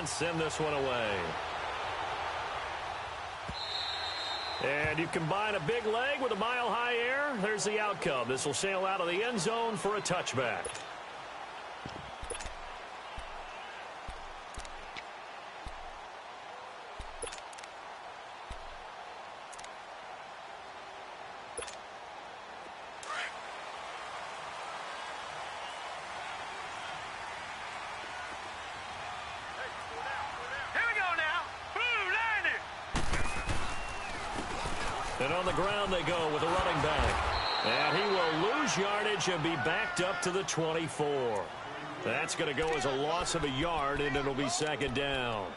and send this one away. And you combine a big leg with a mile-high air, there's the outcome. This will sail out of the end zone for a touchback. And on the ground they go with a running back. And he will lose yardage and be backed up to the 24. That's going to go as a loss of a yard, and it'll be second down.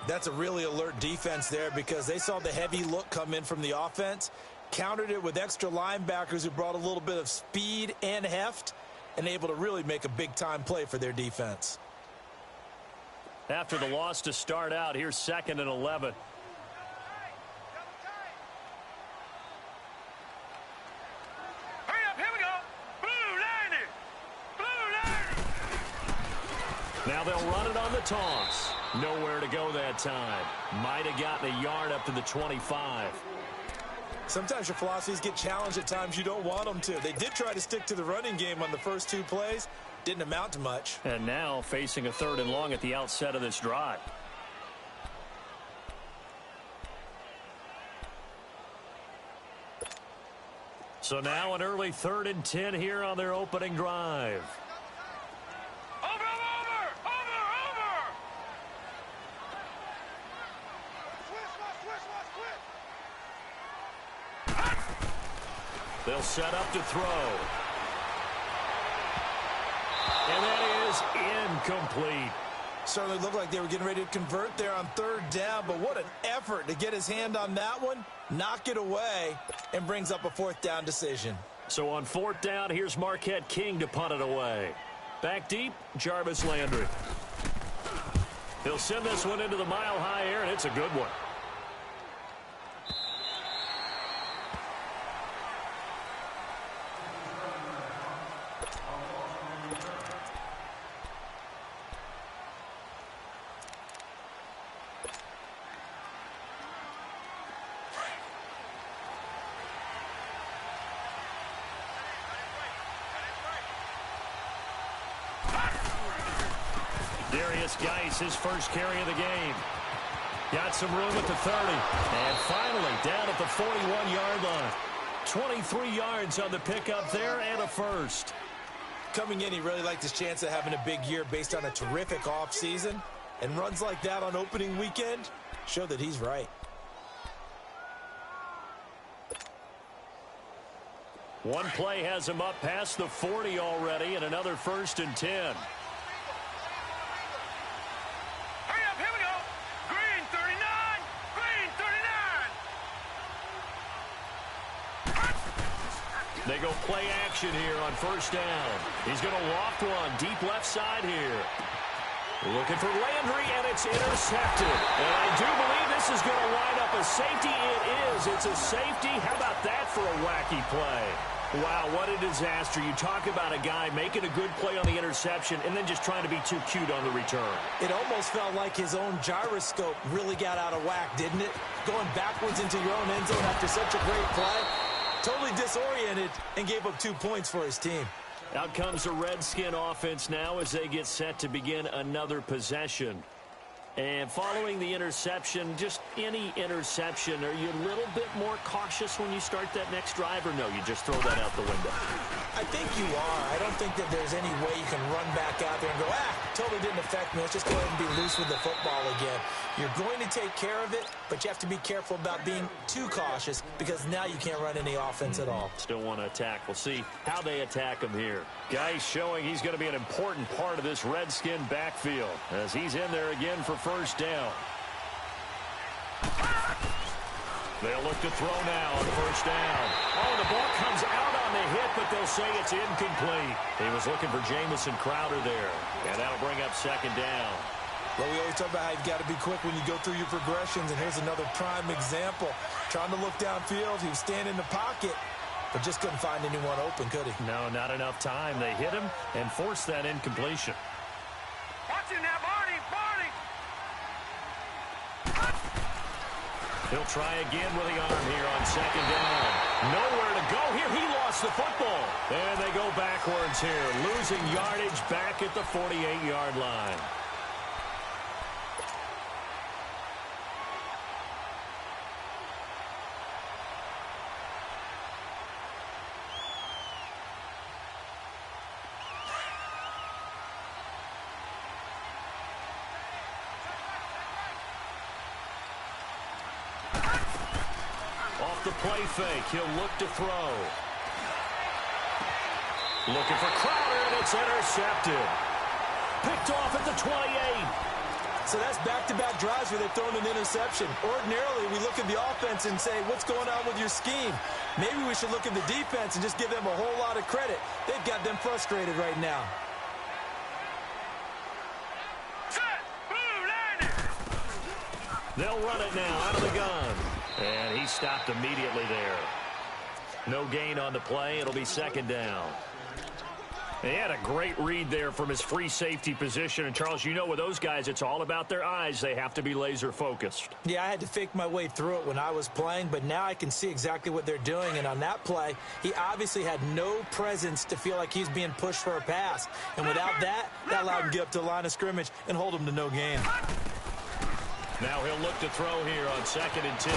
That's a really alert defense there because they saw the heavy look come in from the offense, countered it with extra linebackers who brought a little bit of speed and heft, and able to really make a big-time play for their defense. After the loss to start out, here's 2nd and 11. Now they'll run it on the toss. Nowhere to go that time. Might have gotten a yard up to the 25. Sometimes your philosophies get challenged at times you don't want them to. They did try to stick to the running game on the first 2 plays. Didn't amount to much. And now facing a 3rd and long at the outset of this drive. So now an early 3rd and 10 here on their opening drive. They'll set up to throw. And that is incomplete. Certainly looked like they were getting ready to convert there on 3rd down, but what an effort to get his hand on that one, knock it away, and brings up a 4th down decision. So on 4th down, here's Marquette King to punt it away. Back deep, Jarvis Landry. He'll send this one into the mile-high air, and it's a good one. Geis, his first carry of the game. Got some room at the 30. And finally, down at the 41-yard line. 23 yards on the pickup there and a first. Coming in, he really liked his chance of having a big year based on a terrific offseason. And runs like that on opening weekend show that he's right. One play has him up past the 40 already, and another 1st and 10. They go play action here on 1st down. He's going to loft one deep left side here. Looking for Landry, and it's intercepted. And I do believe this is going to line up a safety. It is. It's a safety. How about that for a wacky play? Wow, what a disaster. You talk about a guy making a good play on the interception and then just trying to be too cute on the return. It almost felt like his own gyroscope really got out of whack, didn't it? Going backwards into your own end zone after such a great play. Totally disoriented and gave up 2 points for his team. Out comes the Redskin offense now as they get set to begin another possession. And following the interception, just any interception, are you a little bit more cautious when you start that next drive, or no, you just throw that out the window? I think you are. I don't think that there's any way you can run back out there and go, totally didn't affect me. Let's just go ahead and be loose with the football again. You're going to take care of it, but you have to be careful about being too cautious because now you can't run any offense at all. Still want to attack. We'll see how they attack him here. Guys showing he's going to be an important part of this Redskin backfield as he's in there again for 1st down. They'll look to throw now on 1st down. Oh, the ball comes out on the hit, but they'll say it's incomplete. He was looking for Jamison Crowder there, and that'll bring up 2nd down. Well, we always talk about how you've got to be quick when you go through your progressions, and here's another prime example. Trying to look downfield, he was standing in the pocket, but just couldn't find anyone open, could he? No, not enough time. They hit him and forced that incompletion. Watch him now, Barney! Barney! He'll try again with the arm here on second down. Nowhere to go here. He lost the football. And they go backwards here, losing yardage back at the 48-yard line. Off the play fake, he'll look to throw. Looking for Crowder, and it's intercepted. Picked off at the 28. So that's back-to-back drives where they've thrown an interception. Ordinarily, we look at the offense and say, what's going on with your scheme? Maybe we should look at the defense and just give them a whole lot of credit. They've got them frustrated right now. They'll run it now out of the gun. And he stopped immediately there. No gain on the play. It'll be second down. He had a great read there from his free safety position. And, Charles, you know with those guys, it's all about their eyes. They have to be laser-focused. Yeah, I had to fake my way through it when I was playing, but now I can see exactly what they're doing. And on that play, he obviously had no presence to feel like he's being pushed for a pass. And without that, that allowed him to get up to the line of scrimmage and hold him to no gain. Now he'll look to throw here on 2nd and 10.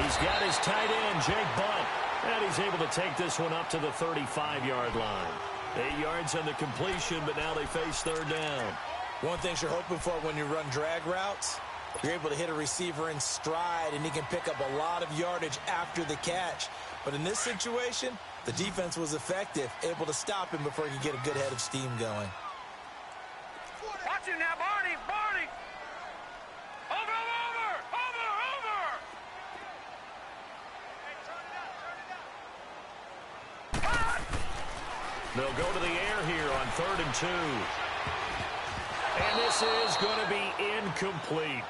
He's got his tight end, Jake Bunt. And he's able to take this one up to the 35-yard line. 8 yards on the completion, but now they face third down. One thing you're hoping for when you run drag routes, you're able to hit a receiver in stride, and he can pick up a lot of yardage after the catch. But in this situation, the defense was effective, able to stop him before he could get a good head of steam going. Watch him now, Barney! Barney! Over! They'll go to the air here on 3rd and 2. And this is going to be incomplete.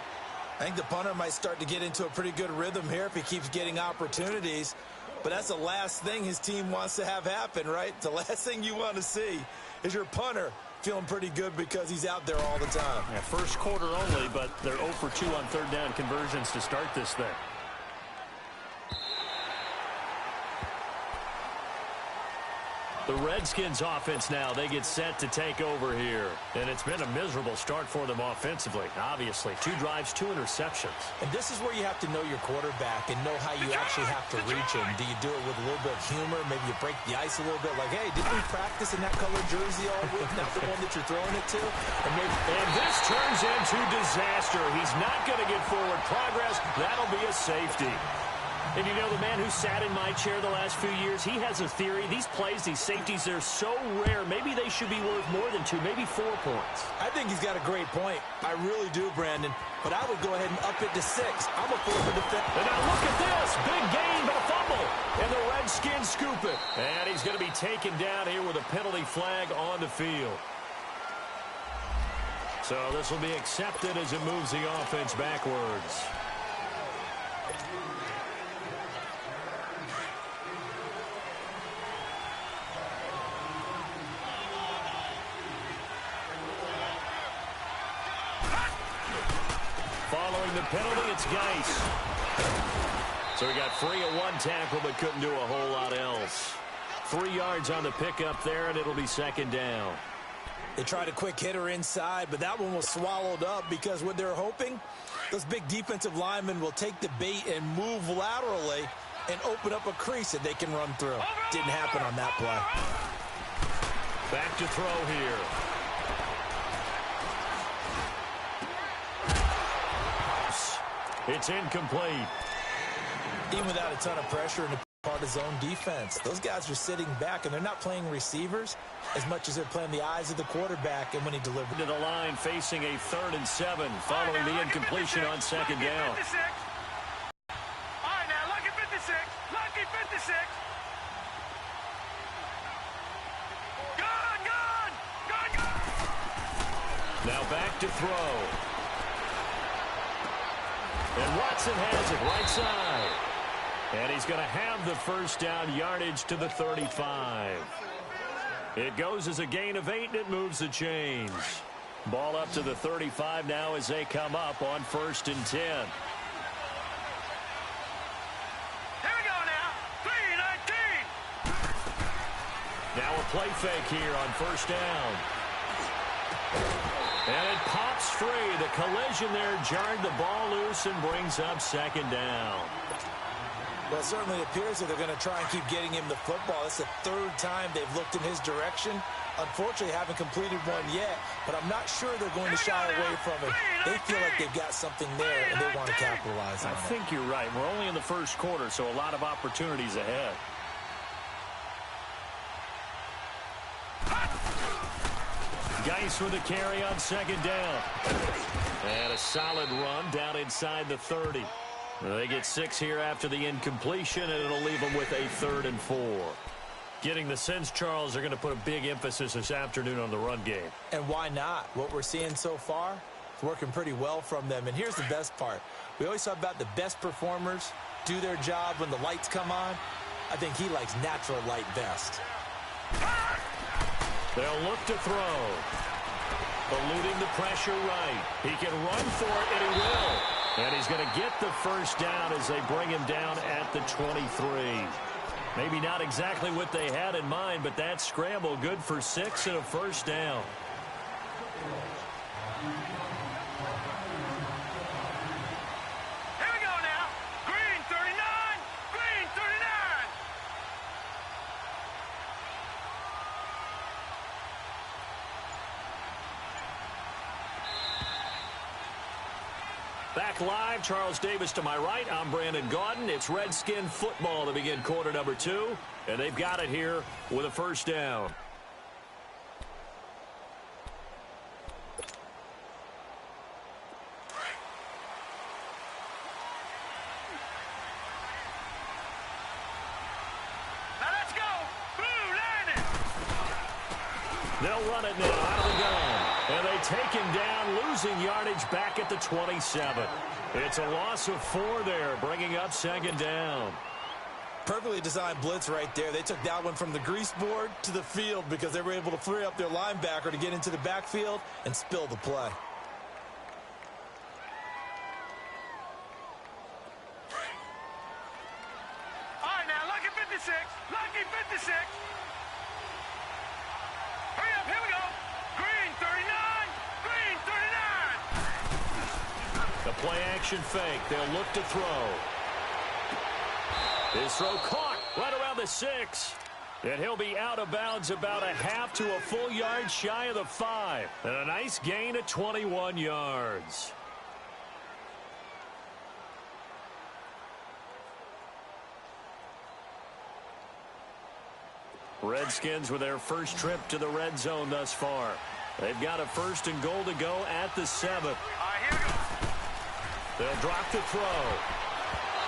I think the punter might start to get into a pretty good rhythm here if he keeps getting opportunities. But that's the last thing his team wants to have happen, right? The last thing you want to see is your punter feeling pretty good because he's out there all the time. Yeah, first quarter only, but they're 0 for 2 on third down conversions to start this thing. The Redskins offense now, they get set to take over here. And it's been a miserable start for them offensively, obviously. 2 drives, 2 interceptions. And this is where you have to know your quarterback and know how you actually have to reach him. Do you do it with a little bit of humor? Maybe you break the ice a little bit like, hey, didn't we practice in that colored jersey all week? Not the one that you're throwing it to? And this turns into disaster. He's not going to get forward progress. That'll be a safety. And you know, the man who sat in my chair the last few years, he has a theory. These plays, these safeties, they're so rare. Maybe they should be worth more than 2, maybe 4 points. I think he's got a great point. I really do, Brandon. But I would go ahead and up it to 6. I'm a forward defender. And now look at this. Big gain, but a fumble. And the Redskins scoop it. And he's going to be taken down here with a penalty flag on the field. So this will be accepted as it moves the offense backwards. Following the penalty, it's Geis. So he got free of 1 tackle, but couldn't do a whole lot else. 3 yards on the pickup there, and it'll be second down. They tried a quick hitter inside, but that one was swallowed up because what they're hoping, those big defensive linemen will take the bait and move laterally and open up a crease that they can run through. Didn't happen on that play. Back to throw here. It's incomplete. Even without a ton of pressure and a part of zone defense, those guys are sitting back, and they're not playing receivers as much as they're playing the eyes of the quarterback and when he delivers. To the line, facing a 3rd and 7, following the incompletion on second down. All right, now, lucky 56. Lucky 56. Good. Now back to throw. And Watson has it right side. And he's going to have the first down, yardage to the 35. It goes as a gain of 8, and it moves the chains. Ball up to the 35 now as they come up on 1st and 10. play fake here on first down. And it pops free. The collision there jarred the ball loose and brings up second down. Well, it certainly appears that they're going to try and keep getting him the football. It's the third time they've looked in his direction. Unfortunately, haven't completed one yet, but I'm not sure they're going to shy away from it. They feel like they've got something there, and they want to capitalize on it. I think you're right. We're only in the first quarter, so a lot of opportunities ahead. Geis with a carry on second down. And a solid run down inside the 30. They get 6 here after the incompletion, and it'll leave them with a 3rd and 4. Getting the sense, Charles, they're going to put a big emphasis this afternoon on the run game. And why not? What we're seeing so far is working pretty well from them. And here's the best part. We always talk about the best performers do their job when the lights come on. I think he likes natural light best. They'll look to throw. Eluding the pressure right. He can run for it, and he will. And he's going to get the first down as they bring him down at the 23. Maybe not exactly what they had in mind, but that scramble good for 6 and a first down. Here we go now. Green 39. Green 39. Back live, Charles Davis to my right. I'm Brandon Gaudin. It's Redskin football to begin quarter number 2, and they've got it here with a first down. Now let's go. Blue landing. They'll run it now out of the gun. And they take him down, losing yardage back at the 27. It's a loss of 4 there, bringing up second down. Perfectly designed blitz right there. They took that one from the grease board to the field because they were able to free up their linebacker to get into the backfield and spill the play. All right, now, lucky 56. Lucky 56. Hurry up, here we go. Green 39. Green 39. The play action fake. They'll look to throw. His throw caught right around the 6. And he'll be out of bounds about a half to a full yard shy of the 5. And a nice gain of 21 yards. Redskins with their first trip to the red zone thus far. They've got a 1st and goal to go at the 7th. All right, here we go. They'll drop the throw.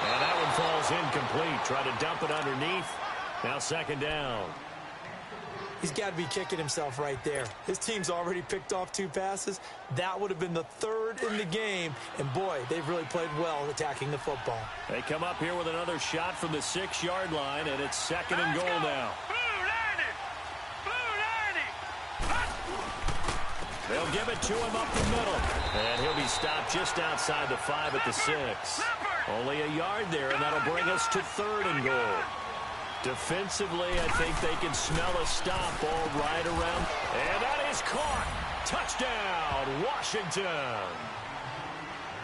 And that one falls incomplete. Try to dump it underneath. Now second down. He's got to be kicking himself right there. His team's already picked off 2 passes. That would have been the 3rd in the game. And, boy, they've really played well attacking the football. They come up here with another shot from the 6-yard line, and it's 2nd and goal now. Blue landing. Blue landing. They'll give it to him up the middle. And he'll be stopped just outside the 5 at the 6. Only a yard there, and that'll bring us to 3rd and goal. Defensively, I think they can smell a stop all right around. And that is caught. Touchdown, Washington.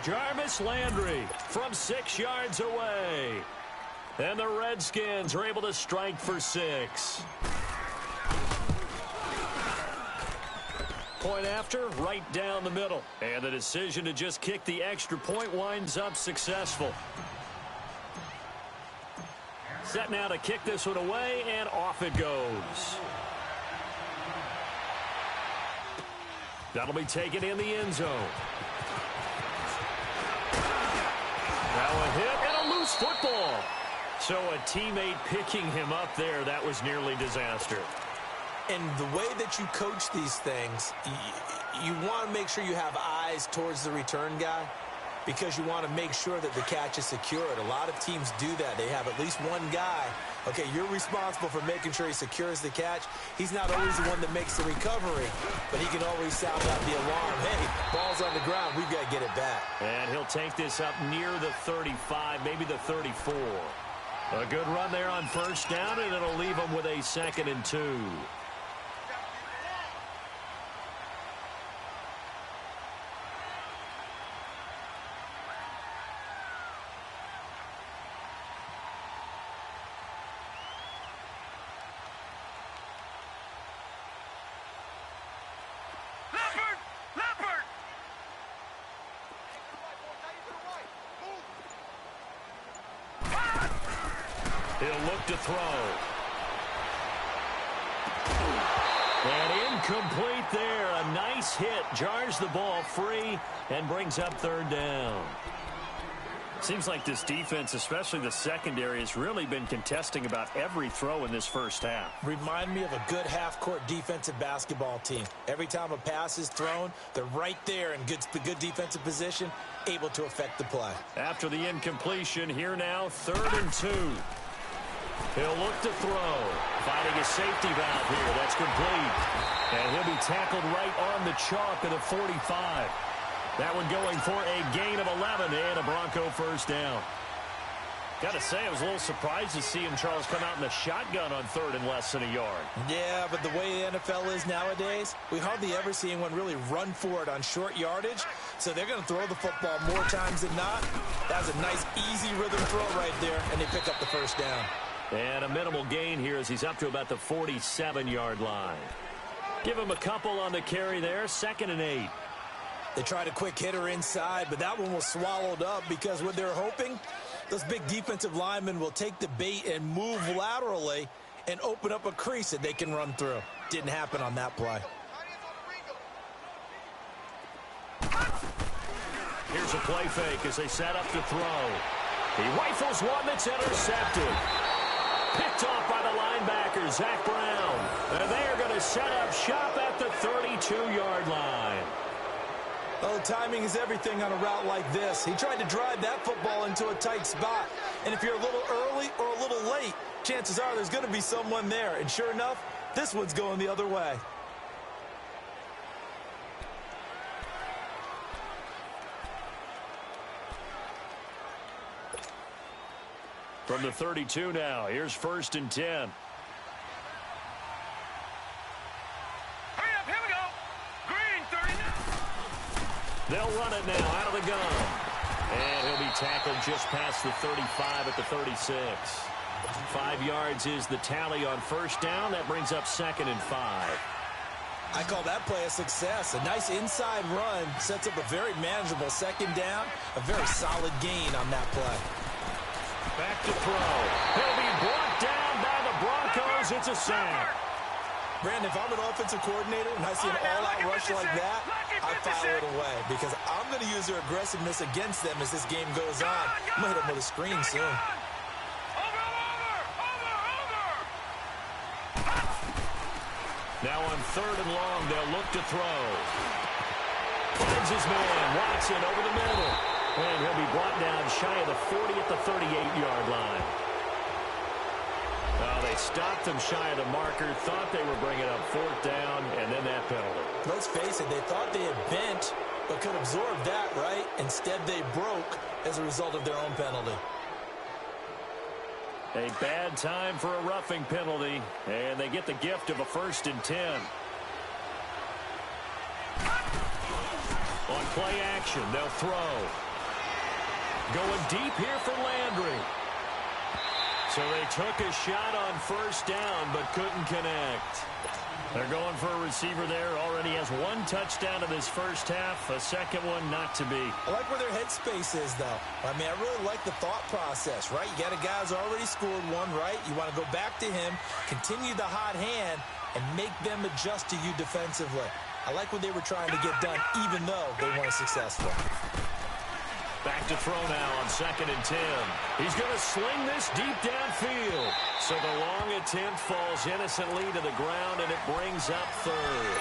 Jarvis Landry from 6 yards away. And the Redskins are able to strike for 6. Point after, right down the middle. And the decision to just kick the extra point winds up successful. Set now to kick this one away, and off it goes. That'll be taken in the end zone. Now a hit and a loose football. So a teammate picking him up there, that was nearly disaster. And the way that you coach these things, you want to make sure you have eyes towards the return guy because you want to make sure that the catch is secured. A lot of teams do that. They have at least one guy. Okay, you're responsible for making sure he secures the catch. He's not always the one that makes the recovery, but he can always sound out the alarm. Hey, ball's on the ground. We've got to get it back. And he'll take this up near the 35, maybe the 34. A good run there on first down, and it'll leave him with a 2nd and 2. He'll look to throw. And incomplete there. A nice hit. Jars the ball free and brings up third down. Seems like this defense, especially the secondary, has really been contesting about every throw in this first half. Remind me of a good half-court defensive basketball team. Every time a pass is thrown, they're right there in good defensive position, able to affect the play. After the incompletion, here now, 3rd and 2. He'll look to throw. Finding a safety valve here. That's complete. And he'll be tackled right on the chalk of the 45. That one going for a gain of 11 and a Bronco first down. Got to say, I was a little surprised to see him, Charles, come out in the shotgun on 3rd and less than a yard. Yeah, but the way the NFL is nowadays, we hardly ever see anyone really run for it on short yardage. So they're going to throw the football more times than not. That was a nice, easy rhythm throw right there, and they pick up the first down. And a minimal gain here as he's up to about the 47-yard line. Give him a couple on the carry there, 2nd and 8. They tried a quick hitter inside, but that one was swallowed up because what they're hoping, those big defensive linemen will take the bait and move laterally and open up a crease that they can run through. Didn't happen on that play. Here's a play fake as they set up to throw. He rifles one that's intercepted. Picked off by the linebacker, Zach Brown. And they're going to set up shop at the 32-yard line. Well, timing is everything on a route like this. He tried to drive that football into a tight spot. And if you're a little early or a little late, chances are there's going to be someone there. And sure enough, this one's going the other way. From the 32 now, here's 1st and 10. Hurry up, here we go. Green, 39. They'll run it now out of the gun. And he'll be tackled just past the 35 at the 36. 5 yards is the tally on first down. That brings up 2nd and 5. I call that play a success. A nice inside run sets up a very manageable 2nd down. A very solid gain on that play. Back to throw. He'll be brought down by the Broncos. It's a sack. Brandon, if I'm an offensive coordinator and I see an all-out rush like that, I file it away because I'm going to use their aggressiveness against them as this game goes on. I'm going to hit them with a screen soon. Now on 3rd and long, they'll look to throw. Finds his man, Watson over the middle. And he'll be brought down shy of the 40 at the 38-yard line. They stopped him shy of the marker, thought they were bringing up 4th down, and then that penalty. Let's face it, they thought they had bent, but could absorb that, right? Instead, they broke as a result of their own penalty. A bad time for a roughing penalty, and they get the gift of a 1st and 10. On play action, they'll throw. Going deep here for Landry. So they took a shot on 1st down, but couldn't connect. They're going for a receiver there. Already has 1 touchdown in this first half. A 2nd one not to be. I like where their headspace is, though. I mean, I really like the thought process, right? You got a guy who's already scored 1, right? You want to go back to him, continue the hot hand, and make them adjust to you defensively. I like what they were trying to get done, even though they weren't successful. Back to throw now on 2nd and 10. He's going to sling this deep downfield. So the long attempt falls innocently to the ground, and it brings up 3rd.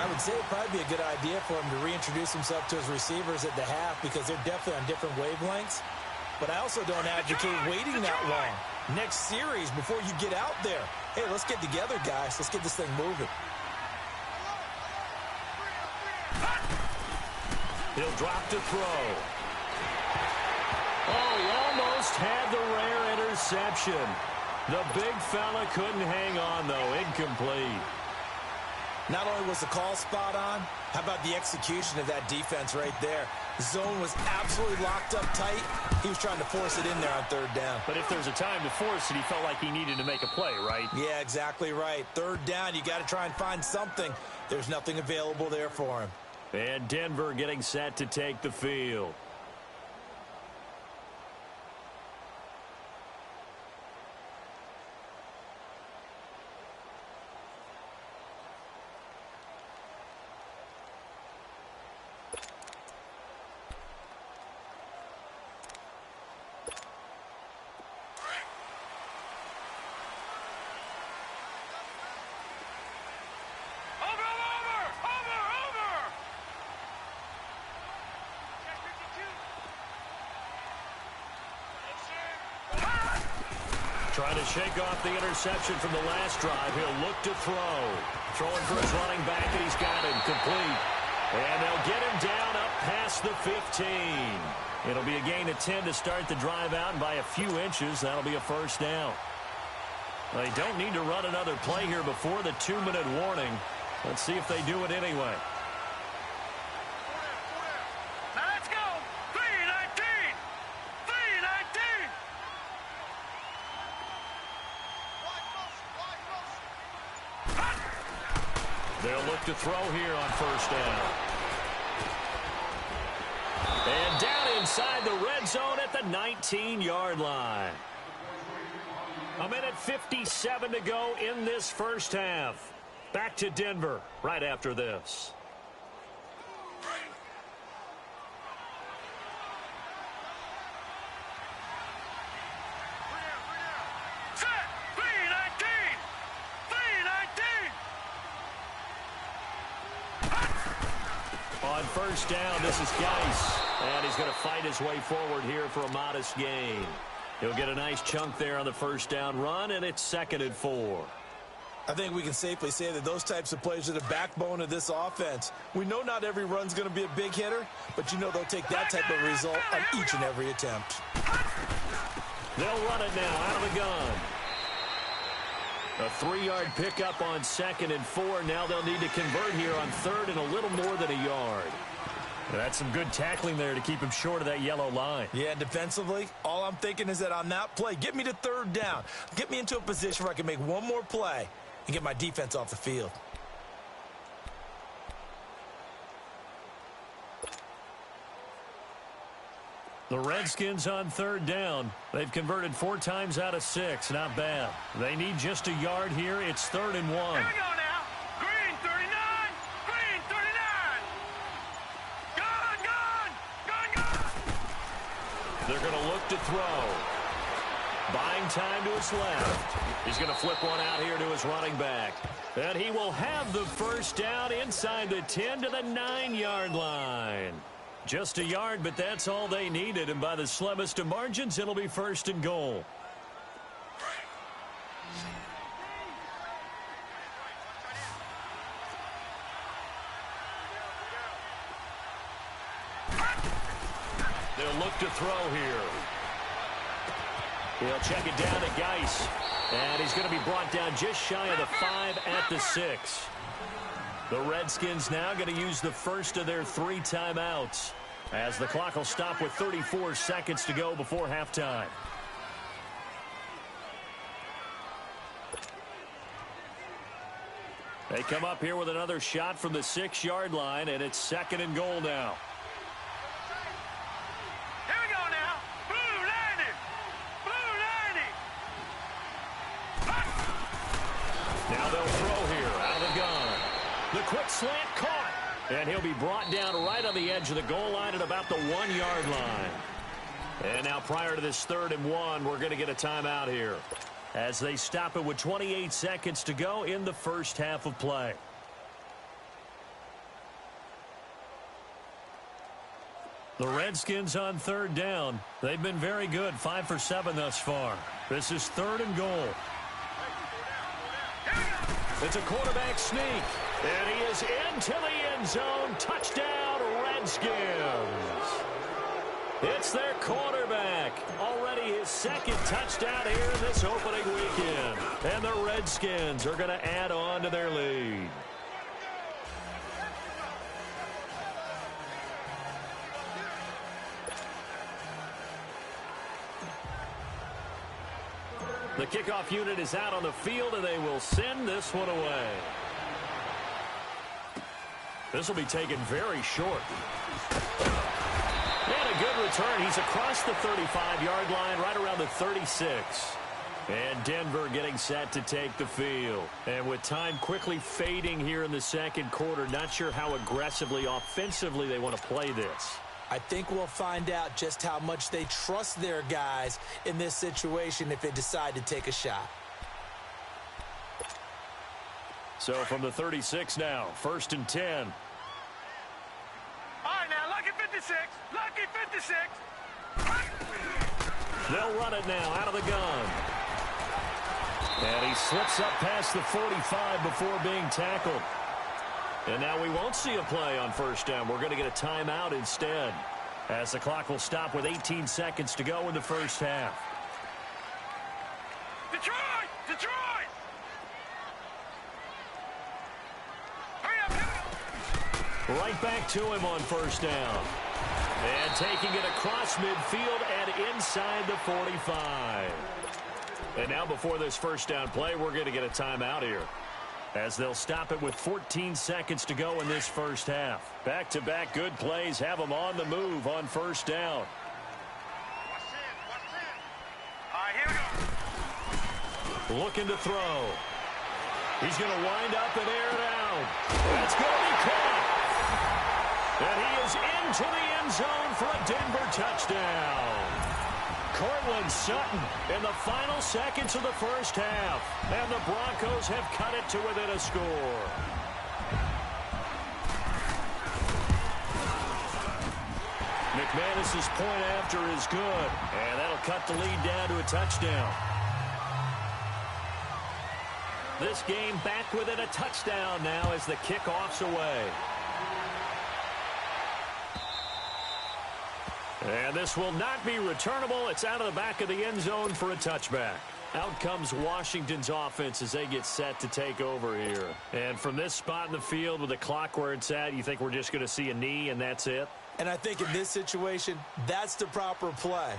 I would say it'd probably be a good idea for him to reintroduce himself to his receivers at the half because they're definitely on different wavelengths. But I also don't advocate waiting that long. Next series, before you get out there, hey, let's get together, guys. Let's get this thing moving. He'll drop to throw. Oh, he almost had the rare interception. The big fella couldn't hang on, though. Incomplete. Not only was the call spot on, how about the execution of that defense right there? The zone was absolutely locked up tight. He was trying to force it in there on 3rd down. But if there's a time to force it, he felt like he needed to make a play, right? Yeah, exactly right. 3rd down, you got to try and find something. There's nothing available there for him. And Denver getting set to take the field. Trying to shake off the interception from the last drive. He'll look to throw. Throwing for his running back, and he's got him complete. And they'll get him down up past the 15. It'll be a gain of 10 to start the drive out, and by a few inches, that'll be a first down. They don't need to run another play here before the 2-minute warning. Let's see if they do it anyway. Now let's go. 3-19. 3-19. They'll look to throw here on first down. And down inside the red zone at the 19-yard line. 1:57 to go in this first half. Back to Denver right after this. Set. 3-19. 3-19. On first down, this is Geis. And he's going to fight his way forward here for a modest gain. He'll get a nice chunk there on the first down run, and it's 2nd and 4. I think we can safely say that those types of plays are the backbone of this offense. We know not every run's going to be a big hitter, but you know they'll take that type of result on each and every attempt. They'll run it now out of the gun. A 3-yard pickup on 2nd and 4. Now they'll need to convert here on 3rd and a little more than a yard. That's some good tackling there to keep him short of that yellow line. Yeah, defensively, all I'm thinking is that on that play, get me to 3rd down. Get me into a position where I can make one more play and get my defense off the field. The Redskins on 3rd down. They've converted 4 times out of 6. Not bad. They need just a yard here. It's 3rd and 1. Here we go now. Green 39. Green 39. Gone. They're going to look to throw. Buying time to his left. He's going to flip one out here to his running back. And he will have the first down inside the 10 to the 9-yard line. Just a yard, but that's all they needed. And by the slimmest of margins, it'll be 1st and goal. They'll look to throw here. He'll check it down to Geis. And he's going to be brought down just shy of the 5 at the 6. The Redskins now going to use the first of their 3 timeouts as the clock will stop with 34 seconds to go before halftime. They come up here with another shot from the 6-yard line, and it's 2nd and goal now. Here we go now. Blue 90. Blue 90. Now they'll throw here out of the gun. The quick slant caught. And he'll be brought down right on the edge of the goal line at about the 1-yard line. And now prior to this 3rd and 1, we're going to get a timeout here as they stop it with 28 seconds to go in the first half of play. The Redskins on 3rd down. They've been very good, 5 for 7 thus far. This is 3rd and goal. It's a quarterback sneak. And he is into the end zone. Touchdown, Redskins. It's their quarterback. Already his 2nd touchdown here in this opening weekend. And the Redskins are going to add on to their lead. The kickoff unit is out on the field, and they will send this one away. This will be taken very short. And a good return. He's across the 35-yard line, right around the 36. And Denver getting set to take the field. And with time quickly fading here in the 2nd quarter, not sure how aggressively, offensively they want to play this. I think we'll find out just how much they trust their guys in this situation if they decide to take a shot. So from the 36 now, 1st and 10. All right, now, lucky 56. Lucky 56. They'll run it now out of the gun. And he slips up past the 45 before being tackled. And now we won't see a play on first down. We're going to get a timeout instead, as the clock will stop with 18 seconds to go in the first half. Detroit! Detroit! Hurry up, hurry up. Right back to him on first down. And taking it across midfield and inside the 45. And now before this first down play, we're going to get a timeout here, as they'll stop it with 14 seconds to go in this first half. Back-to-back good plays have them on the move on first down. What's in? All right, here we go. Looking to throw. He's going to wind up and air it out. That's going to be caught. And he is into the end zone for a Denver touchdown. Cortland Sutton in the final seconds of the first half. And the Broncos have cut it to within a score. McManus's point after is good. And that'll cut the lead down to a touchdown. This game back within a touchdown now as the kickoff's away. And this will not be returnable. It's out of the back of the end zone for a touchback. Out comes Washington's offense as they get set to take over here. And from this spot in the field with the clock where it's at, you think we're just going to see a knee and that's it? And I think in this situation, that's the proper play.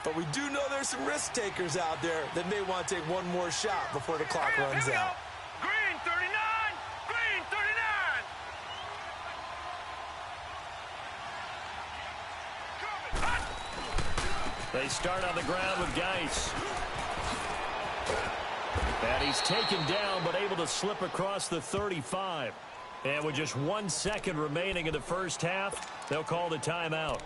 But we do know there's some risk takers out there that may want to take one more shot before the clock runs out. Green 39! Green 39! They start on the ground with Geis. And he's taken down but able to slip across the 35. And with just 1 second remaining in the first half, they'll call the timeout.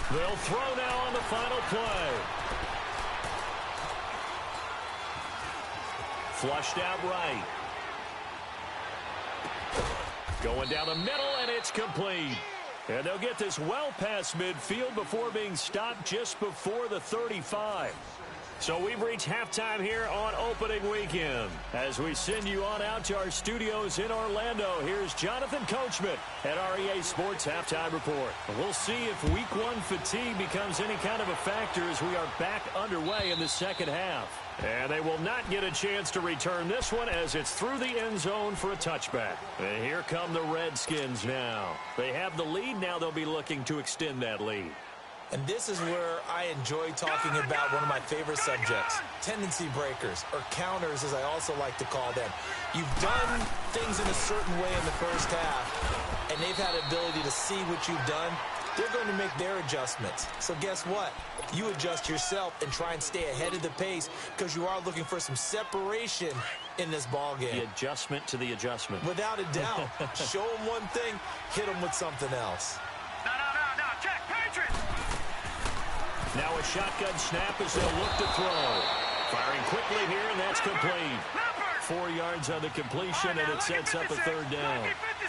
They'll throw now on the final play. Flushed out right. Going down the middle, and it's complete. And they'll get this well past midfield before being stopped just before the 35. So we've reached halftime here on opening weekend. As we send you on out to our studios in Orlando, here's Jonathan Coachman at REA Sports Halftime Report. We'll see if Week 1 fatigue becomes any kind of a factor as we are back underway in the second half. And they will not get a chance to return this one as it's through the end zone for a touchback. And here come the Redskins now. They have the lead. Now they'll be looking to extend that lead. And this is where I enjoy talking about one of my favorite subjects, tendency breakers, or counters as I also like to call them. You've done things in a certain way in the first half, and they've had the ability to see what you've done. They're going to make their adjustments. So guess what? You adjust yourself and try and stay ahead of the pace because you are looking for some separation in this ball game. The adjustment to the adjustment. Without a doubt. Show them one thing, hit them with something else. No, check, Patriots! Now a shotgun snap as they'll look to throw. Firing quickly here, and that's complete. 4 yards on the completion, and it sets up a third down.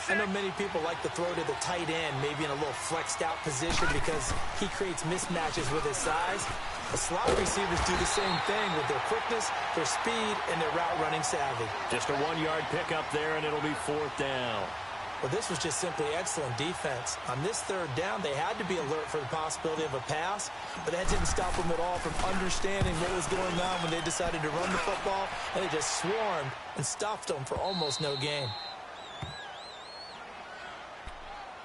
I know many people like to throw to the tight end, maybe in a little flexed out position because he creates mismatches with his size. The slot receivers do the same thing with their quickness, their speed, and their route running savvy. Just a 1-yard pickup there, and it'll be fourth down. Well, this was just simply excellent defense. On this third down, they had to be alert for the possibility of a pass, but that didn't stop them at all from understanding what was going on when they decided to run the football, and they just swarmed and stuffed them for almost no gain.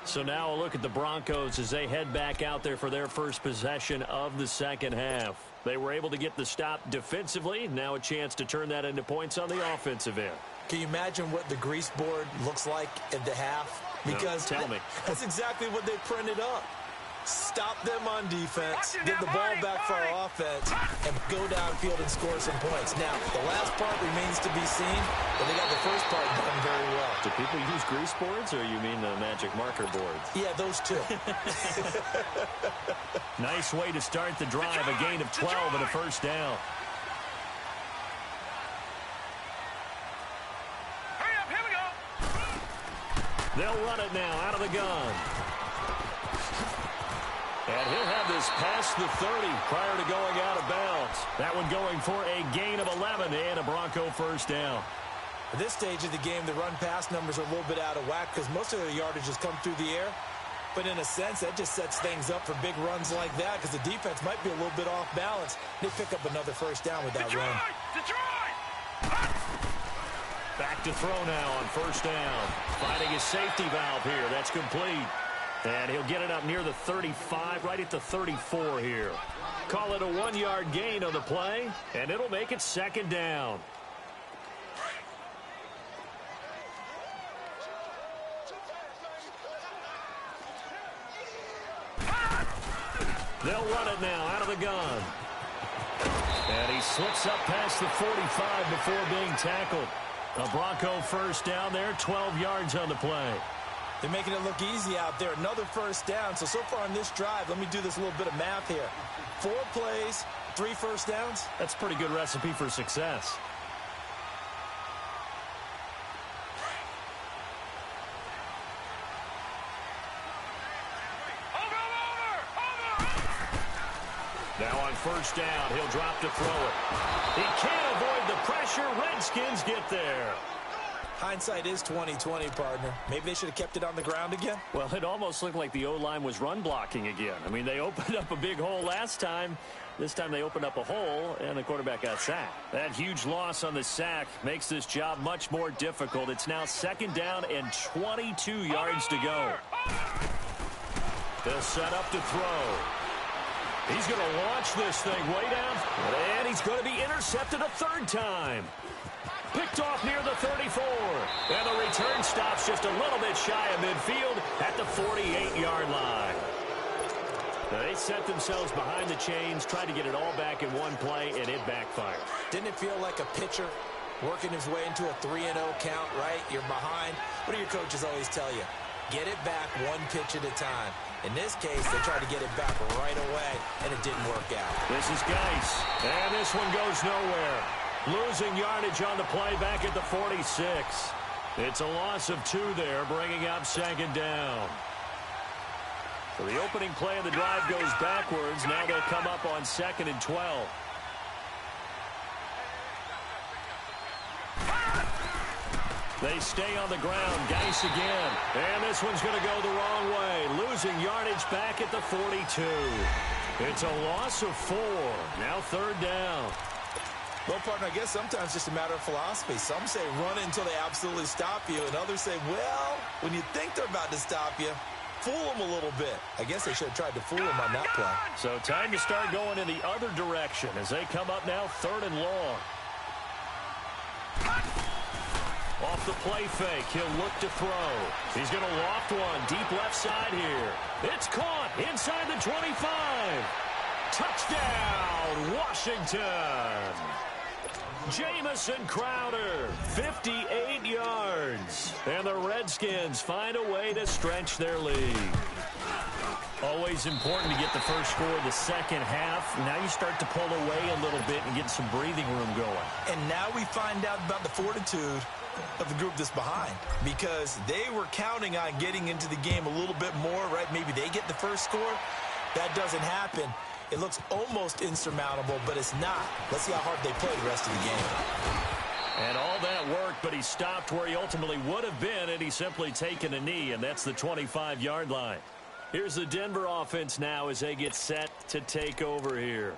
So now a look at the Broncos as they head back out there for their first possession of the second half. They were able to get the stop defensively. Now a chance to turn that into points on the offensive end. Can you imagine what the grease board looks like at the half? Because no, tell me. That's exactly what they printed up. Stop them on defense, get the ball back for our offense, and go downfield and score some points. Now, the last part remains to be seen, but they got the first part done very well. Do people use grease boards, or you mean the magic marker boards? Yeah, those two. Nice way to start the drive, a gain of 12 and a first down. They'll run it now out of the gun. And he'll have this past the 30 prior to going out of bounds. That one going for a gain of 11 and a Bronco first down. At this stage of the game, the run-pass numbers are a little bit out of whack because most of their yardage has come through the air. But in a sense, that just sets things up for big runs like that because the defense might be a little bit off balance. They pick up another first down with that run. Detroit! Back to throw now on first down. Finding his safety valve here. That's complete. And he'll get it up near the 35, right at the 34 here. Call it a 1-yard gain on the play, and it'll make it second down. They'll run it now out of the gun. And he slips up past the 45 before being tackled. A Bronco first down there, 12 yards on the play. They're making it look easy out there. Another first down. So far on this drive, let me do this little bit of math here. 4 plays, 3 first downs. That's a pretty good recipe for success. Now on first down, he'll drop to throw it. He can't avoid the pressure. Redskins get there. Hindsight is 20/20, partner. Maybe they should have kept it on the ground again. Well, it almost looked like the O-line was run blocking again. I mean, they opened up a big hole last time. This time they opened up a hole, and the quarterback got sacked. That huge loss on the sack makes this job much more difficult. It's now second down and 22 yards to go. They'll set up to throw. He's going to launch this thing way down, and he's going to be intercepted a third time. Picked off near the 34. And the return stops just a little bit shy of midfield at the 48-yard line. They set themselves behind the chains, tried to get it all back in one play, and it backfired. Didn't it feel like a pitcher working his way into a 3-0 count, right? You're behind. What do your coaches always tell you? Get it back one pitch at a time. In this case, they tried to get it back right away, and it didn't work out. This is Geis, and this one goes nowhere. Losing yardage on the play back at the 46. It's a loss of 2 there, bringing up second down. So the opening play of the drive goes backwards. Now they'll come up on 2nd and 12. They stay on the ground. Geis again. And this one's going to go the wrong way. Losing yardage back at the 42. It's a loss of 4. Now third down. Well, partner, I guess sometimes it's just a matter of philosophy. Some say run until they absolutely stop you, and others say, well, when you think they're about to stop you, fool them a little bit. I guess they should have tried to fool them on that play. So time to start going in the other direction as they come up now 3rd and long. Off the play fake, he'll look to throw. He's going to loft one deep left side here. It's caught inside the 25. Touchdown, Washington. Jamison Crowder, 58 yards. And the Redskins find a way to stretch their lead. Always important to get the first score of the second half. Now you start to pull away a little bit and get some breathing room going. And now we find out about the fortitude of the group that's behind, because they were counting on getting into the game a little bit more, right? Maybe they get the first score. That doesn't happen. It looks almost insurmountable, but it's not. Let's see how hard they play the rest of the game. And all that worked, but he stopped where he ultimately would have been, and he's simply taken a knee, and that's the 25-yard line. Here's the Denver offense now as they get set to take over here.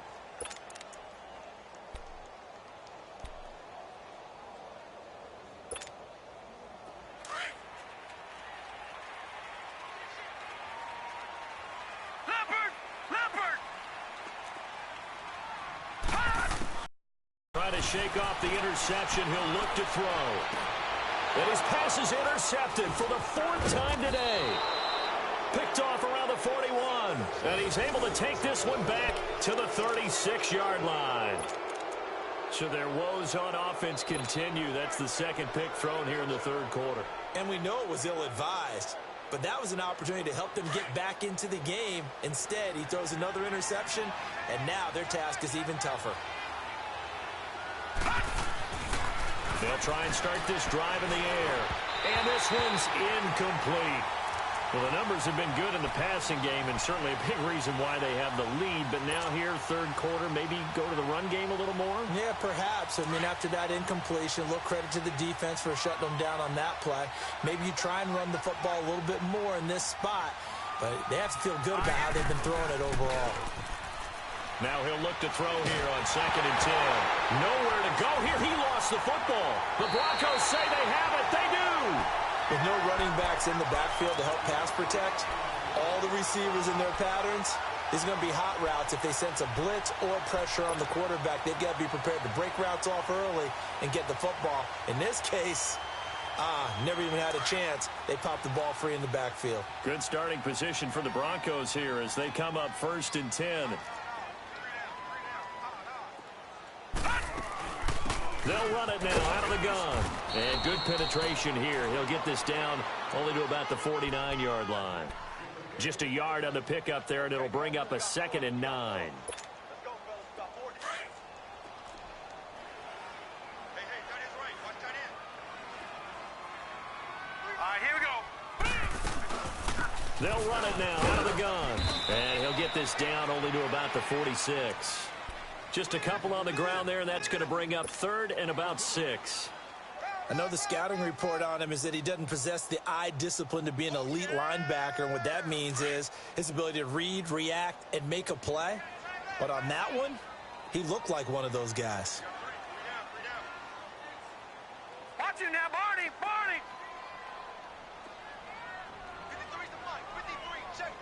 Shake off the interception. He'll look to throw. And his pass is intercepted for the 4th time today. Picked off around the 41. And he's able to take this one back to the 36-yard line. So their woes on offense continue. That's the 2nd pick thrown here in the 3rd quarter. And we know it was ill-advised, but that was an opportunity to help them get back into the game. Instead, he throws another interception, and now their task is even tougher. They'll try and start this drive in the air. And this one's incomplete. Well, the numbers have been good in the passing game, and certainly a big reason why they have the lead. But now here, third quarter, maybe go to the run game a little more? Yeah, perhaps. I mean, after that incompletion, a little credit to the defense for shutting them down on that play. Maybe you try and run the football a little bit more in this spot. But they have to feel good about how they've been throwing it overall. Now he'll look to throw here on 2nd and 10. Nowhere to go here. He lost the football. The Broncos say they have it. They do. With no running backs in the backfield to help pass protect, all the receivers in their patterns, these are going to be hot routes. If they sense a blitz or pressure on the quarterback, they've got to be prepared to break routes off early and get the football. In this case, never even had a chance. They popped the ball free in the backfield. Good starting position for the Broncos here as they come up 1st and 10. They'll run it now out of the gun. And good penetration here. He'll get this down only to about the 49-yard line. Just a yard on the pickup there, and it'll bring up a 2nd and 9. Let's go, fellas. Stop 40. Hey, that is right. Watch that in. All right, here we go. They'll run it now out of the gun. And he'll get this down only to about the 46. Just a couple on the ground there, and that's going to bring up 3rd and about 6. I know the scouting report on him is that he doesn't possess the eye discipline to be an elite linebacker, and what that means is his ability to read, react, and make a play. But on that one, he looked like one of those guys. Watch him now, Barney. Barney. 53's the flank. 53, check.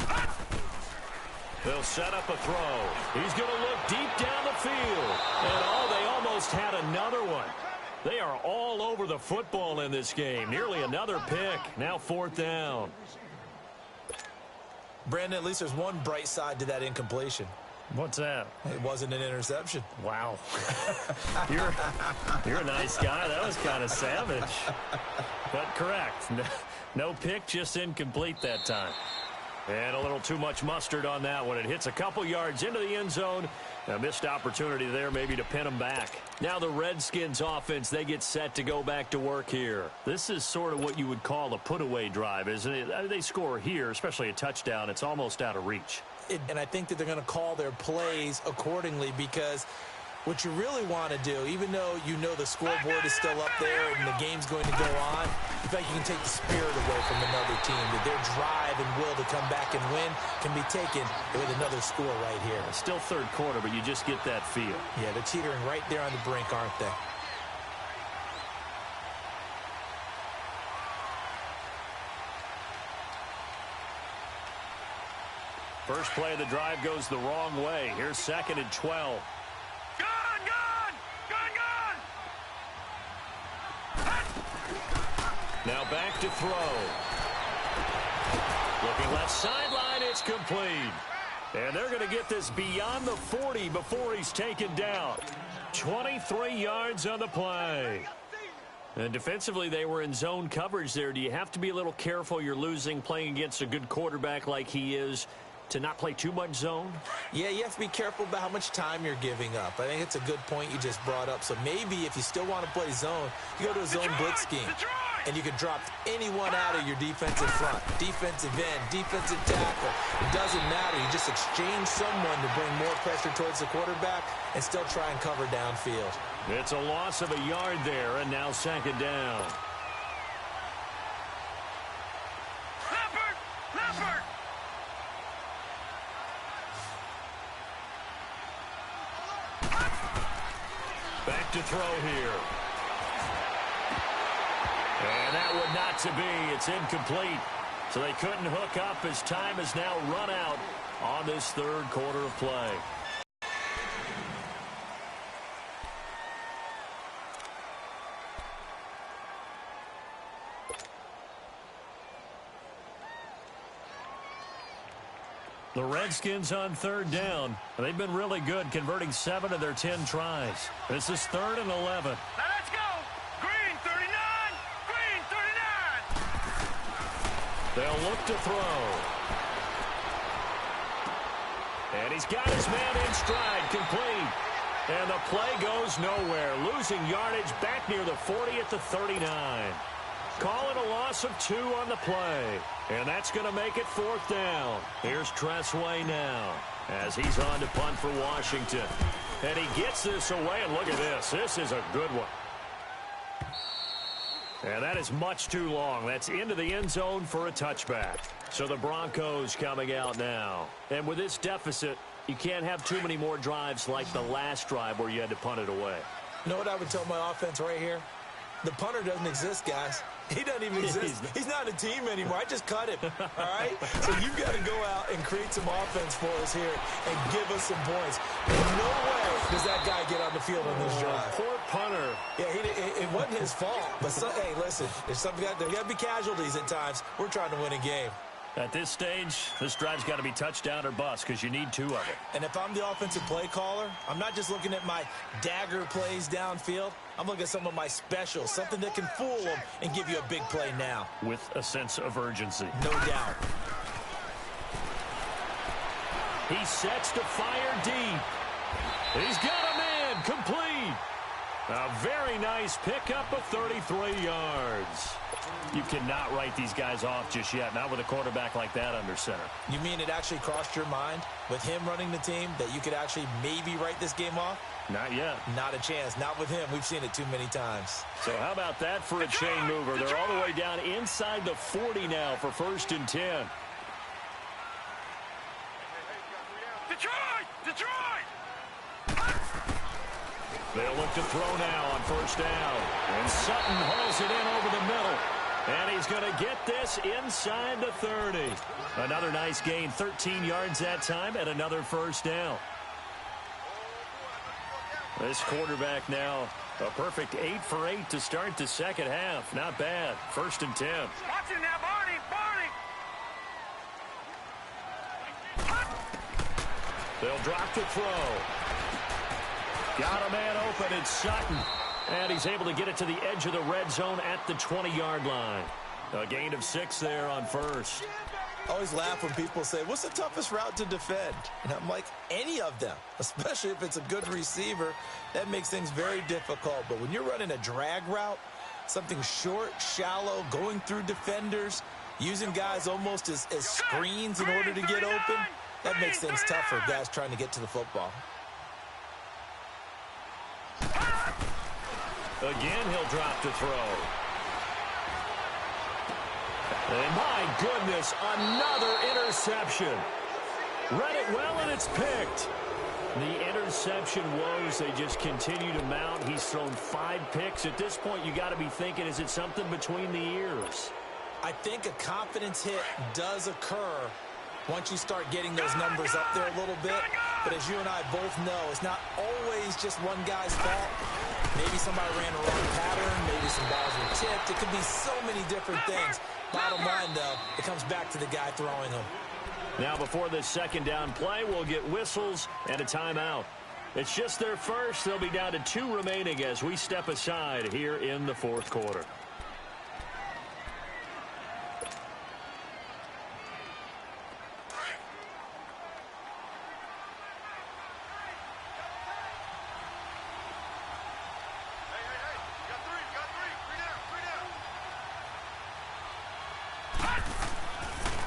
They'll set up a throw. He's going to look deep down the field. And, they almost had another one. They are all over the football in this game. Nearly another pick. Now 4th down. Brandon, at least there's one bright side to that incompletion. What's that? It wasn't an interception. Wow. You're a nice guy. That was kind of savage. But correct. No pick, just incomplete that time. And a little too much mustard on that one. It hits a couple yards into the end zone. A missed opportunity there maybe to pin them back. Now the Redskins offense, they get set to go back to work here. This is sort of what you would call a put-away drive, isn't it? They score here, especially a touchdown. It's almost out of reach. And I think that they're going to call their plays accordingly because what you really want to do, even though you know the scoreboard is still up there and the game's going to go on, in fact, you can take the spirit away from another team. That their drive and will to come back and win can be taken with another score right here. Still third quarter, but you just get that feel. Yeah, they're teetering right there on the brink, aren't they? First play of the drive goes the wrong way. Here's 2nd and 12. Now back to throw. Looking left sideline, it's complete. And they're going to get this beyond the 40 before he's taken down. 23 yards on the play. And defensively, they were in zone coverage there. Do you have to be a little careful? You're losing, playing against a good quarterback like he is, to not play too much zone? Yeah, you have to be careful about how much time you're giving up. I think it's a good point you just brought up. So maybe if you still want to play zone, you go to a zone blitz scheme. And you can drop anyone out of your defensive front. Defensive end, defensive tackle. It doesn't matter. You just exchange someone to bring more pressure towards the quarterback and still try and cover downfield. It's a loss of a yard there, and now 2nd down. Leopard! Back to throw here. And that would not to be. It's incomplete. So they couldn't hook up as time has now run out on this third quarter of play. The Redskins on 3rd down. They've been really good, converting 7 of their 10 tries. This is 3rd and 11. Now let's go! Green 39! Green 39! They'll look to throw. And he's got his man in stride, complete. And the play goes nowhere. Losing yardage back near the 40 at the 39. Call it a loss of 2 on the play. And that's going to make it 4th down. Here's Tressway now as he's on to punt for Washington. And he gets this away, and look at this. This is a good one. And that is much too long. That's into the end zone for a touchback. So the Broncos coming out now. And with this deficit, you can't have too many more drives like the last drive where you had to punt it away. You know what I would tell my offense right here? The punter doesn't exist, guys. He doesn't even exist. He's not a team anymore. I just cut him, all right? So you've got to go out and create some offense for us here and give us some points. No way does that guy get on the field on this drive. Poor punter. Yeah, it wasn't his fault. But, hey, listen, there's there got to be casualties at times. We're trying to win a game. At this stage, this drive's got to be touchdown or bust because you need 2 of it. And if I'm the offensive play caller, I'm not just looking at my dagger plays downfield. I'm looking at some of my specials, something that can fool them and give you a big play now. With a sense of urgency. No doubt. He sets to fire deep. He's got a man complete. A very nice pickup of 33 yards. You cannot write these guys off just yet, not with a quarterback like that under center. You mean it actually crossed your mind with him running the team that you could actually maybe write this game off? Not yet. Not a chance. Not with him. We've seen it too many times. So how about that for a chain mover? They're all the way down inside the 40 now for 1st and 10. Detroit! Detroit! They'll look to throw now on 1st down. And Sutton hauls it in over the middle. And he's going to get this inside the 30. Another nice gain, 13 yards that time, and another 1st down. This quarterback now, a perfect 8 for 8 to start the second half. Not bad. 1st and 10. Watch it now, Barney! Barney! They'll drop to throw. Got a man open, it's Sutton. And he's able to get it to the edge of the red zone at the 20-yard line. A gain of 6 there on 1st. I always laugh when people say, what's the toughest route to defend? And I'm like, any of them, especially if it's a good receiver. That makes things very difficult. But when you're running a drag route, something short, shallow, going through defenders, using guys almost as screens in order to get open, that makes things tougher, guys trying to get to the football. Again, he'll drop to throw. And my goodness, another interception. Read it well, and it's picked. The interception woes, they just continue to mount. He's thrown 5 picks. At this point, you got to be thinking, is it something between the ears? I think a confidence hit does occur once you start getting those numbers up there a little bit. But as you and I both know, it's not always just one guy's fault. Maybe somebody ran a wrong pattern. Maybe some balls were tipped. It could be so many different things. Bottom line, though, it comes back to the guy throwing them. Now, before this 2nd down play, we'll get whistles and a timeout. It's just their first. They'll be down to 2 remaining as we step aside here in the 4th quarter.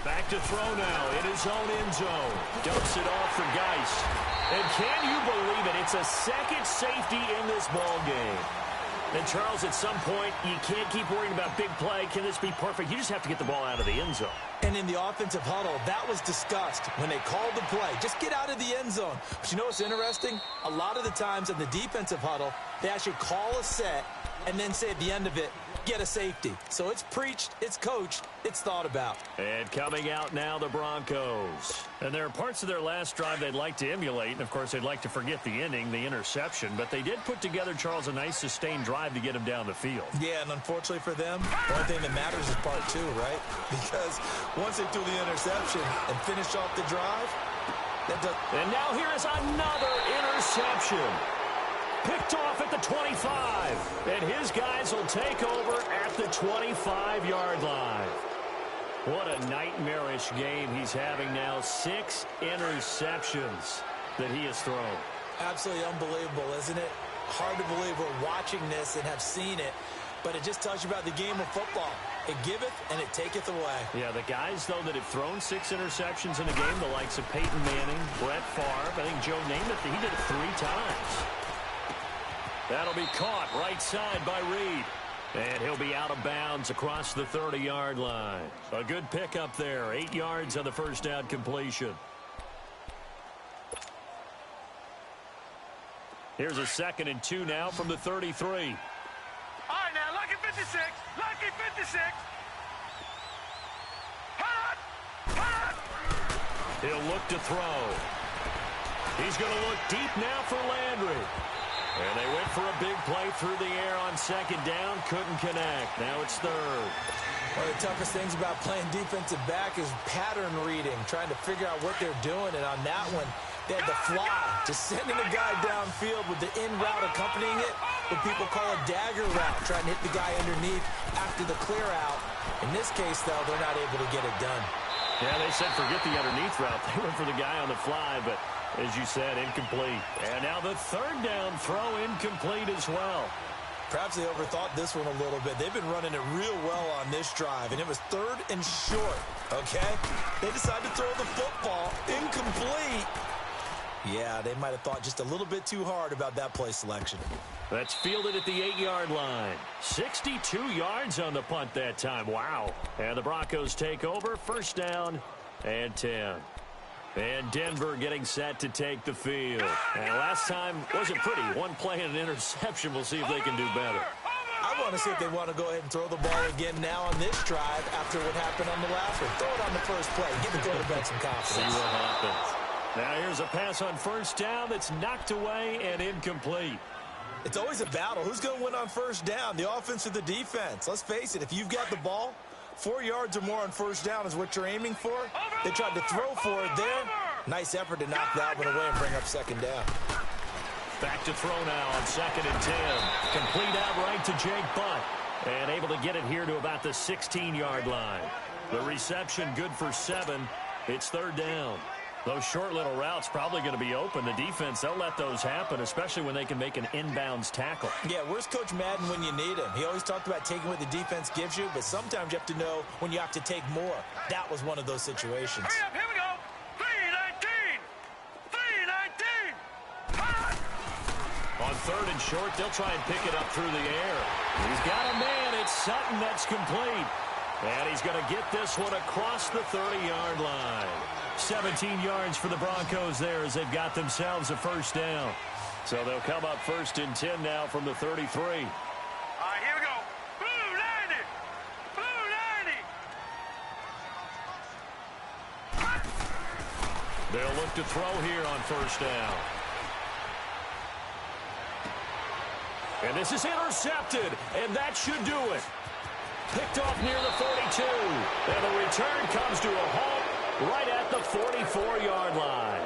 Back to throw now in his own end zone. Dumps it off for Geist. And can you believe it? It's a 2nd safety in this ball game. And Charles, at some point, you can't keep worrying about big play. Can this be perfect? You just have to get the ball out of the end zone. And in the offensive huddle, that was discussed when they called the play. Just get out of the end zone. But you know what's interesting? A lot of the times in the defensive huddle, they actually call a set and then say at the end of it, get a safety. So it's preached, it's coached, it's thought about. And coming out now, the Broncos. And there are parts of their last drive they'd like to emulate. And, of course, they'd like to forget the ending, the interception. But they did put together, Charles, a nice sustained drive to get him down the field. Yeah, and unfortunately for them, the only thing that matters is part 2, right? Because once they threw the interception and finished off the drive, that does... And now here is another interception. Picked off at the 25. And his guys will take over at the 25-yard line. What a nightmarish game he's having now. 6 interceptions that he has thrown. Absolutely unbelievable, isn't it? Hard to believe we're watching this and have seen it. but it just tells you about the game of football. It giveth and it taketh away. Yeah, the guys, though, that have thrown 6 interceptions in a game, the likes of Peyton Manning, Brett Favre, I think Joe Namath, he did it 3 times. That'll be caught right side by Reed. And he'll be out of bounds across the 30-yard line. A good pickup there. 8 yards on the first down completion. Here's a 2nd and 2 now from the 33. All right, now, lucky 56. Lucky 56. Hot! Hot! He'll look to throw. He's going to look deep now for Landry. And they went for a big play through the air on 2nd down. Couldn't connect. Now it's 3rd. One of the toughest things about playing defensive back is pattern reading, trying to figure out what they're doing. And on that one, they had the fly, just sending a guy downfield with the in route accompanying it, what people call a dagger route, trying to hit the guy underneath after the clear out. In this case, though, they're not able to get it done. Yeah, they said forget the underneath route. They went for the guy on the fly, but as you said, incomplete. And now the 3rd down throw incomplete as well. Perhaps they overthought this one a little bit. They've been running it real well on this drive, and it was 3rd and short, okay? They decided to throw the football incomplete. Yeah, they might have thought just a little bit too hard about that play selection. That's fielded at the 8-yard line. 62 yards on the punt that time. Wow. And the Broncos take over. 1st down and 10. And Denver getting set to take the field. And last time wasn't pretty. 1 play and an interception. We'll see if they can do better. I want to see if they want to go ahead and throw the ball again now on this drive after what happened on the last one. Throw it on the first play. Give the quarterback some confidence. See what happens. Now here's a pass on 1st down that's knocked away and incomplete. It's always a battle. Who's going to win on 1st down, the offense or the defense? Let's face it, if you've got the ball, 4 yards or more on 1st down is what you're aiming for. They tried to throw for it there. Nice effort to knock that one away and bring up 2nd down. Back to throw now on 2nd and 10. Complete out right to Jake Butt. And able to get it here to about the 16-yard line. The reception good for 7. It's 3rd down. Those short little routes probably going to be open. The defense, they'll let those happen, especially when they can make an inbounds tackle. Yeah, where's Coach Madden when you need him? He always talked about taking what the defense gives you, but sometimes you have to know when you have to take more. That was one of those situations. Hurry up, here we go. 3-19. 3-19. On 3rd and short, they'll try and pick it up through the air. He's got a man. It's Sutton that's complete. And he's going to get this one across the 30-yard line. 17 yards for the Broncos there as they've got themselves a 1st down. So they'll come up 1st and 10 now from the 33. All right, here we go. Blue 90. Blue 90. They'll look to throw here on 1st down. And this is intercepted, and that should do it. Picked off near the 42. And the return comes to a halt right at the 44-yard line.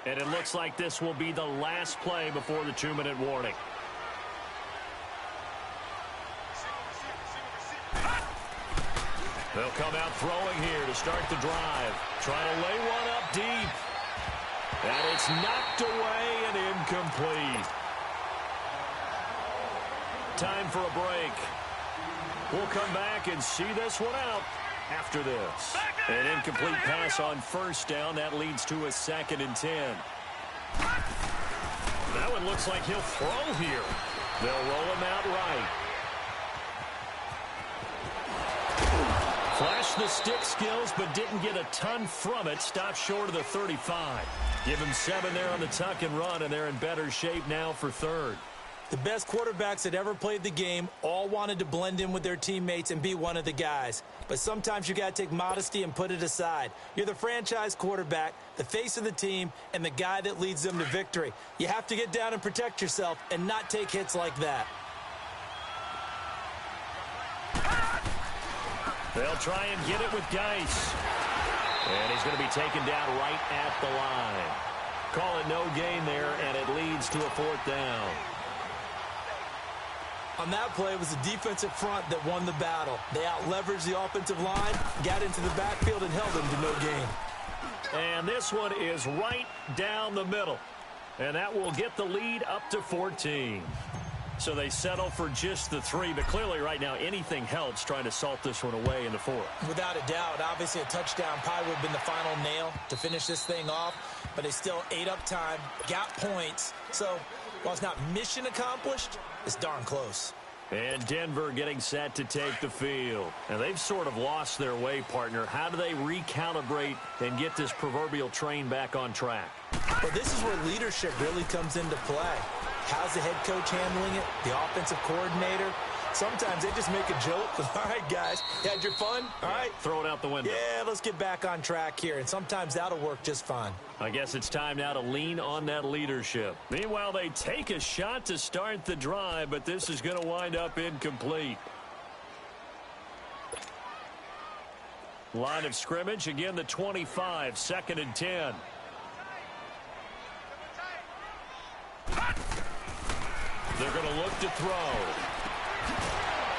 And it looks like this will be the last play before the 2-minute warning. They'll come out throwing here to start the drive. Trying to lay one up deep. And it's knocked away and incomplete. Time for a break. We'll come back and see this one out after this. An incomplete pass on 1st down. That leads to a 2nd and 10. That one looks like he'll throw here. They'll roll him out right. Flashed the stick skills, but didn't get a ton from it. Stopped short of the 35. Give him 7 there on the tuck and run, and they're in better shape now for 3rd. The best quarterbacks that ever played the game all wanted to blend in with their teammates and be one of the guys. But sometimes you got to take modesty and put it aside. You're the franchise quarterback, the face of the team, and the guy that leads them to victory. You have to get down and protect yourself and not take hits like that. They'll try and get it with Geis. And he's going to be taken down right at the line. Call it no gain there, and it leads to a 4th down. On that play, it was the defensive front that won the battle. They out-leveraged the offensive line, got into the backfield, and held them to no gain. And this one is right down the middle. And that will get the lead up to 14. So they settle for just the 3, but clearly right now anything helps trying to salt this one away in the 4th. Without a doubt, obviously a touchdown probably would have been the final nail to finish this thing off, but they still ate up time, got points. So while it's not mission accomplished, it's darn close. And Denver getting set to take the field. And they've sort of lost their way, partner. How do they recalibrate and get this proverbial train back on track? Well, this is where leadership really comes into play. How's the head coach handling it? The offensive coordinator? Sometimes they just make a joke. All right, guys, you had your fun? All right. Throw it out the window. Yeah, let's get back on track here. And sometimes that'll work just fine. I guess it's time now to lean on that leadership. Meanwhile, they take a shot to start the drive, but this is going to wind up incomplete. Line of scrimmage, again the 25, 2nd and 10. They're going to look to throw.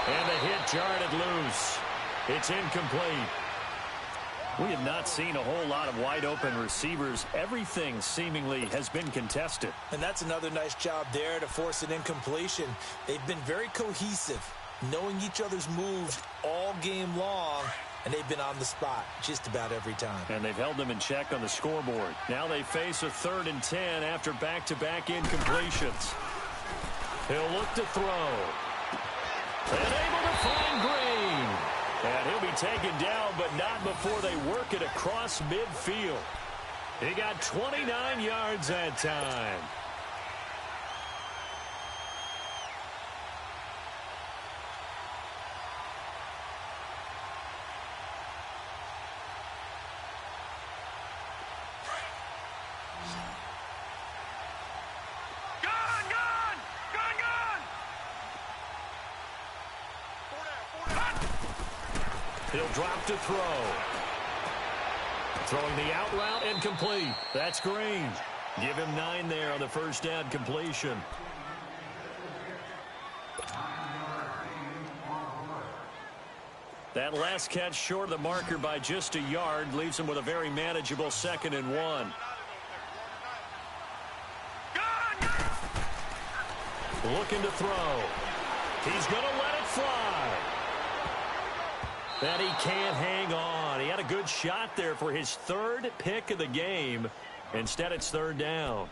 And the hit jarred loose. It's incomplete. We have not seen a whole lot of wide-open receivers. Everything seemingly has been contested. And that's another nice job there to force an incompletion. They've been very cohesive, knowing each other's moves all game long, and they've been on the spot just about every time. And they've held them in check on the scoreboard. Now they face a 3rd and 10 after back-to-back incompletions. He'll look to throw. And able to find Green. And he'll be taken down, but not before they work it across midfield. He got 29 yards that time. He'll drop to throw. Throwing the out route incomplete. That's Green. Give him 9 there on the first down completion. That last catch short of the marker by just a yard leaves him with a very manageable 2nd and 1. Looking to throw. He's going to let it fly. And he can't hang on. He had a good shot there for his 3rd pick of the game. Instead, it's 3rd down.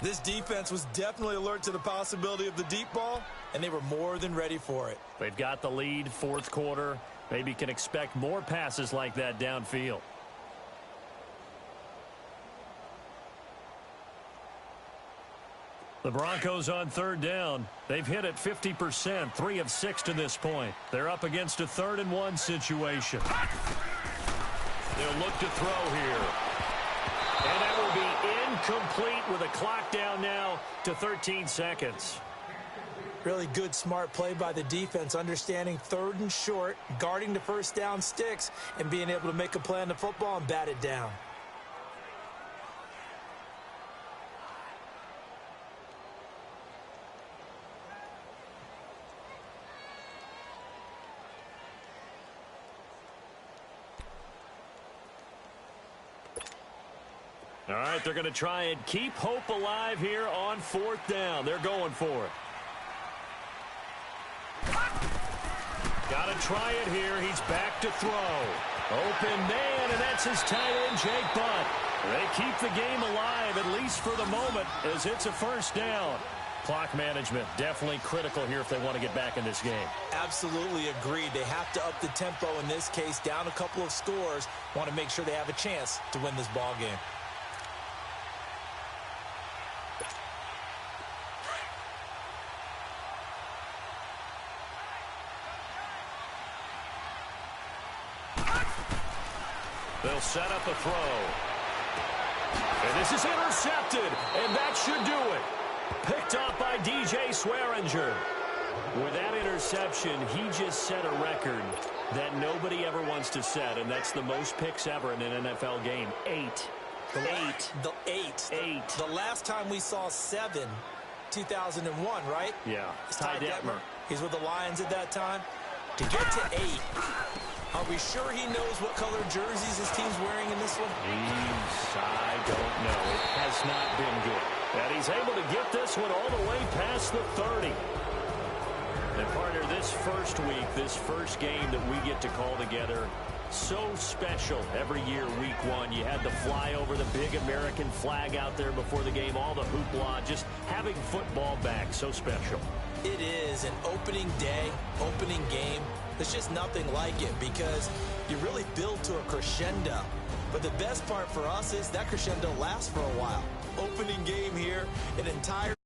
This defense was definitely alert to the possibility of the deep ball, and they were more than ready for it. They've got the lead, 4th quarter. Maybe can expect more passes like that downfield. The Broncos on 3rd down. They've hit it 50%, 3 of 6 to this point. They're up against a 3rd and 1 situation. They'll look to throw here. And that will be incomplete with a clock down now to 13 seconds. Really good, smart play by the defense, understanding 3rd and short, guarding the first down sticks, and being able to make a play on the football and bat it down. All right, they're going to try and keep hope alive here on 4th down. They're going for it. Got to try it here. He's back to throw. Open man, and that's his tight end, Jake Butt. They keep the game alive, at least for the moment, as it's a 1st down. Clock management definitely critical here if they want to get back in this game. Absolutely agreed. They have to up the tempo in this case, down a couple of scores. Want to make sure they have a chance to win this ball game. They'll set up a throw. And this is intercepted, and that should do it. Picked up by DJ Swearinger. With that interception, he just set a record that nobody ever wants to set, and that's the most picks ever in an NFL game. 8. The last time we saw 7 2001, right? Yeah, It's Ty Detmer. He's with the Lions at that time. To get to 8, are we sure he knows what color jerseys his team's wearing in this one? I don't know. It has not been good. And he's able to get this one all the way past the 30. And partner, this first week, this first game that we get to call together, so special every year, week 1. You had the flyover, the big American flag out there before the game, all the hoopla, just having football back, so special. It is an opening day, opening game. There's just nothing like it because you really build to a crescendo. But the best part for us is that crescendo lasts for a while. Opening game here, an entire